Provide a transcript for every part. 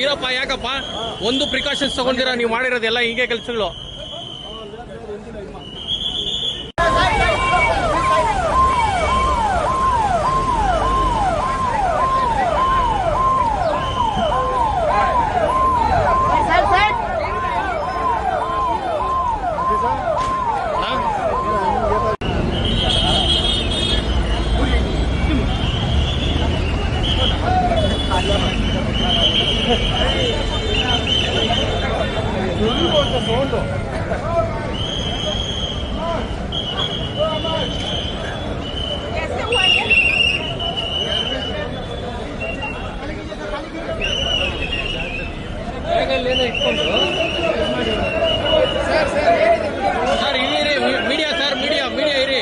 ಇರಪ್ಪ ಯಾಕಪ್ಪ ಒಂದು ಪ್ರಿಕಾಷನ್ಸ್ ತಗೊಂಡಿರ ನೀವು ಮಾಡಿರೋದೆಲ್ಲ ಹೀಗೆ ಕೆಲಸಗಳು. ಸರ್ ಇರಿ ಮೀಡಿಯಾ ಸರ್ ಮೀಡಿಯಾ ಇರಿ.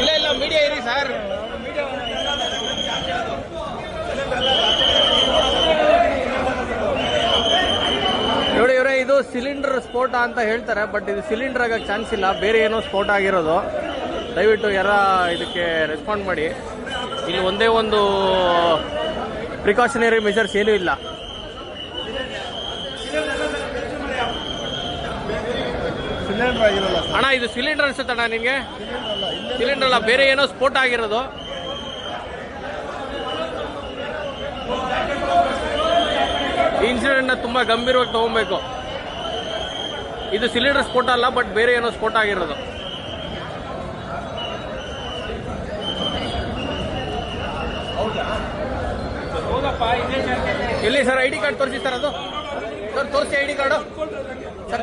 ಇಲ್ಲ ಮೀಡಿಯಾ ಇರಿ ಸರ್. ನೋಡಿ ಇವರೇ, ಇದು ಸಿಲಿಂಡರ್ ಸ್ಫೋಟ ಅಂತ ಹೇಳ್ತಾರೆ, ಬಟ್ ಇದು ಸಿಲಿಂಡರ್ ಆಗಕ್ಕೆ ಚಾನ್ಸ್ ಇಲ್ಲ, ಬೇರೆ ಏನೋ ಸ್ಫೋಟ ಆಗಿರೋದು. ದಯವಿಟ್ಟು ಯಾರ ಇದಕ್ಕೆ ರೆಸ್ಪಾಂಡ್ ಮಾಡಿ. ಇಲ್ಲಿ ಒಂದೇ ಒಂದು ಪ್ರಿಕಾಷನರಿ ಮೆಜರ್ಸ್ ಏನೂ ಇಲ್ಲ. ಅಣ್ಣ ಇದು ಸಿಲಿಂಡರ್ ಅನ್ಸುತ್ತಣ್ಣ ನಿನ್ಗೆ? ಸಿಲಿಂಡರ್ ಅಲ್ಲ, ಬೇರೆ ಏನೋ ಸ್ಫೋಟ ಆಗಿರೋದು. ಈ ಇನ್ಸಿಡೆಂಟ್ ನ ತುಂಬಾ ಗಂಭೀರವಾಗಿ ತಗೊಬೇಕು. ಇದು ಸಿಲಿಂಡರ್ ಸ್ಫೋಟ ಅಲ್ಲ, ಬಟ್ ಬೇರೆ ಏನೋ ಸ್ಫೋಟ ಆಗಿರೋದು. ಎಲ್ಲಿ ಸರ್ ಐಡಿ ಕಾರ್ಡ್ ತೋರಿಸಿ ಸರ್, ಅದು ಸರ್ ತೋರಿಸಿ ಐಡಿ ಕಾರ್ಡು ಸರ್,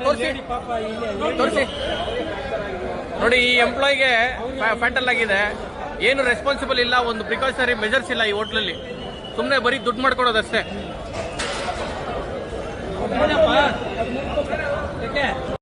ತೋರಿಸಿ ನೋಡಿ. ಈ ಎಂಪ್ಲಾಯಿಗೆ ಫ್ಯಾಟಲ್ ಆಗಿದೆ, ಏನು ರೆಸ್ಪಾನ್ಸಿಬಲ್ ಇಲ್ಲ, ಒಂದು ಪ್ರಿಕಾಷನರಿ ಮೆಜರ್ಸ್ ಇಲ್ಲ ಈ ಹೋಟ್ಲಲ್ಲಿ, ಸುಮ್ಮನೆ ಬರೀ ದುಡ್ಡು ಮಾಡ್ಕೊಡೋದಷ್ಟೇ.